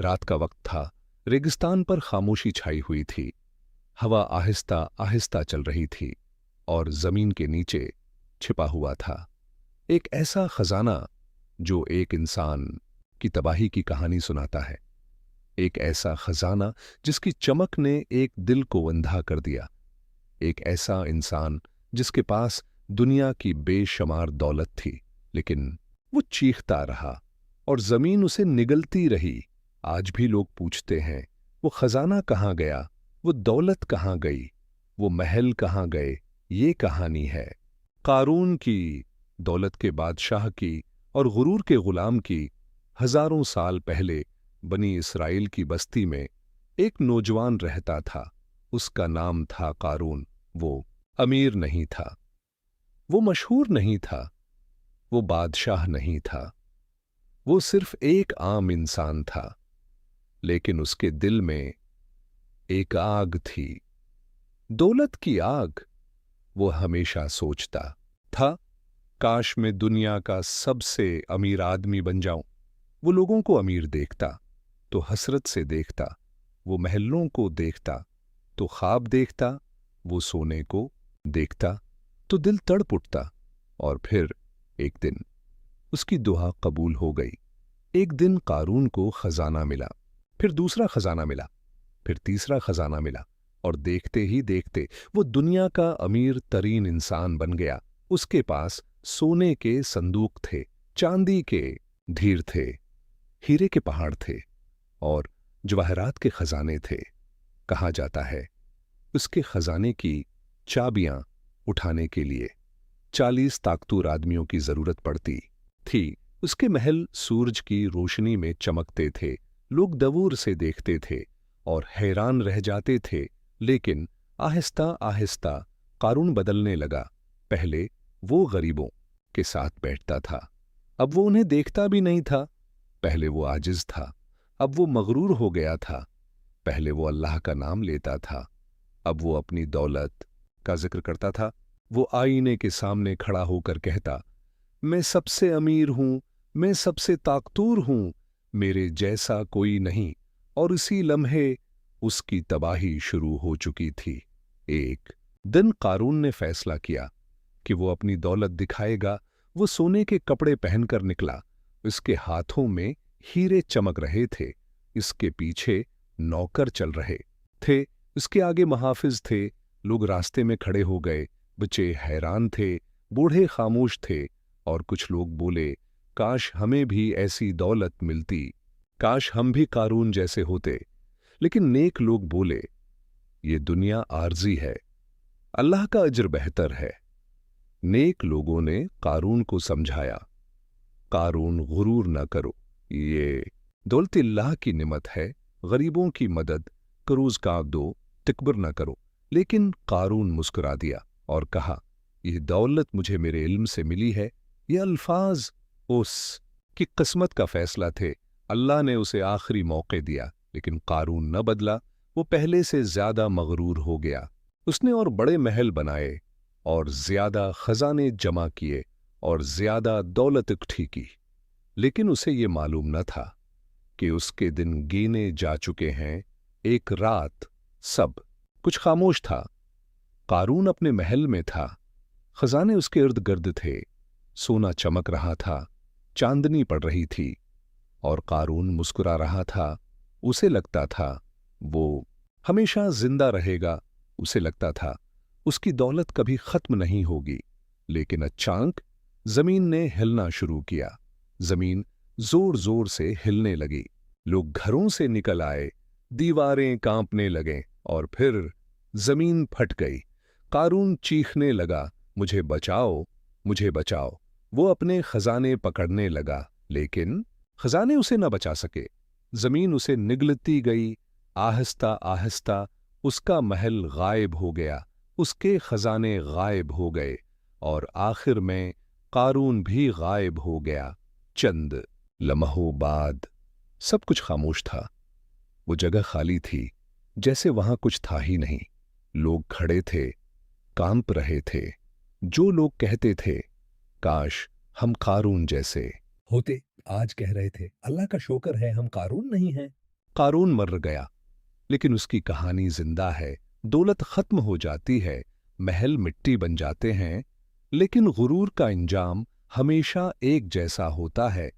रात का वक्त था। रेगिस्तान पर खामोशी छाई हुई थी। हवा आहिस्ता आहिस्ता चल रही थी और जमीन के नीचे छिपा हुआ था एक ऐसा खजाना जो एक इंसान की तबाही की कहानी सुनाता है। एक ऐसा खजाना जिसकी चमक ने एक दिल को अंधा कर दिया। एक ऐसा इंसान जिसके पास दुनिया की बेशुमार दौलत थी, लेकिन वो चीखता रहा और जमीन उसे निगलती रही। आज भी लोग पूछते हैं, वो खजाना कहाँ गया, वो दौलत कहाँ गई, वो महल कहाँ गए। ये कहानी है कारून की, दौलत के बादशाह की और गुरूर के गुलाम की। हजारों साल पहले बनी इसराइल की बस्ती में एक नौजवान रहता था। उसका नाम था कारून। वो अमीर नहीं था, वो मशहूर नहीं था, वो बादशाह नहीं था, वो सिर्फ एक आम इंसान था। लेकिन उसके दिल में एक आग थी, दौलत की आग। वो हमेशा सोचता था, काश मैं दुनिया का सबसे अमीर आदमी बन जाऊं। वो लोगों को अमीर देखता तो हसरत से देखता, वो महलों को देखता तो ख्वाब देखता, वो सोने को देखता तो दिल तड़प उठता। और फिर एक दिन उसकी दुआ कबूल हो गई। एक दिन कारून को खजाना मिला, फिर दूसरा खजाना मिला, फिर तीसरा खजाना मिला और देखते ही देखते वो दुनिया का अमीर तरीन इंसान बन गया। उसके पास सोने के संदूक थे, चांदी के ढेर थे, हीरे के पहाड़ थे और जवाहरात के खजाने थे। कहा जाता है उसके खजाने की चाबियां उठाने के लिए 40 ताकतूर आदमियों की जरूरत पड़ती थी। उसके महल सूरज की रोशनी में चमकते थे, लोग दवूर से देखते थे और हैरान रह जाते थे। लेकिन आहिस्ता आहिस्ता कारून बदलने लगा। पहले वो गरीबों के साथ बैठता था, अब वो उन्हें देखता भी नहीं था। पहले वो आजिज था, अब वो मगरूर हो गया था। पहले वो अल्लाह का नाम लेता था, अब वो अपनी दौलत का जिक्र करता था। वो आईने के सामने खड़ा होकर कहता, मैं सबसे अमीर हूं, मैं सबसे ताकतूर हूं, मेरे जैसा कोई नहीं। और इसी लम्हे उसकी तबाही शुरू हो चुकी थी। एक दिन कारून ने फैसला किया कि वो अपनी दौलत दिखाएगा। वो सोने के कपड़े पहनकर निकला। उसके हाथों में हीरे चमक रहे थे, इसके पीछे नौकर चल रहे थे, उसके आगे मुहाफिज थे। लोग रास्ते में खड़े हो गए, बच्चे हैरान थे, बूढ़े खामोश थे और कुछ लोग बोले, काश हमें भी ऐसी दौलत मिलती, काश हम भी कारून जैसे होते। लेकिन नेक लोग बोले, ये दुनिया आर्जी है, अल्लाह का अजर बेहतर है। नेक लोगों ने कारून को समझाया, कारून गुरूर न करो, ये दौलत अल्लाह की निमत है, गरीबों की मदद करूज का दो, तकबर न करो। लेकिन कारून मुस्कुरा दिया और कहा, यह दौलत मुझे मेरे इल्म से मिली है। ये अल्फाज उस की किस्मत का फैसला थे। अल्लाह ने उसे आखिरी मौके दिया, लेकिन कारून न बदला। वो पहले से ज्यादा मगरूर हो गया। उसने और बड़े महल बनाए और ज्यादा खजाने जमा किए और ज्यादा दौलत इकट्ठी की। लेकिन उसे ये मालूम न था कि उसके दिन गिने जा चुके हैं। एक रात सब कुछ खामोश था। कारून अपने महल में था, खजाने उसके इर्द गिर्द थे, सोना चमक रहा था, चांदनी पड़ रही थी और कारून मुस्कुरा रहा था। उसे लगता था वो हमेशा जिंदा रहेगा, उसे लगता था उसकी दौलत कभी खत्म नहीं होगी। लेकिन अचानक जमीन ने हिलना शुरू किया। जमीन जोर जोर से हिलने लगी। लोग घरों से निकल आए, दीवारें कांपने लगे और फिर जमीन फट गई। कारून चीखने लगा, मुझे बचाओ, मुझे बचाओ। वो अपने खजाने पकड़ने लगा, लेकिन खजाने उसे न बचा सके। जमीन उसे निगलती गई। आहिस्ता आहिस्ता उसका महल गायब हो गया, उसके खजाने गायब हो गए और आखिर में कारून भी गायब हो गया। चंद लम्हों बाद सब कुछ खामोश था। वो जगह खाली थी, जैसे वहां कुछ था ही नहीं। लोग खड़े थे, कांप रहे थे। जो लोग कहते थे, काश हम कारून जैसे होते, आज कह रहे थे, अल्लाह का शुक्र है हम कारून नहीं हैं। قارون मर गया, लेकिन उसकी कहानी जिंदा है. दौलत खत्म हो जाती है, महल मिट्टी बन जाते हैं, लेकिन गुरूर का अंजाम हमेशा एक जैसा होता है.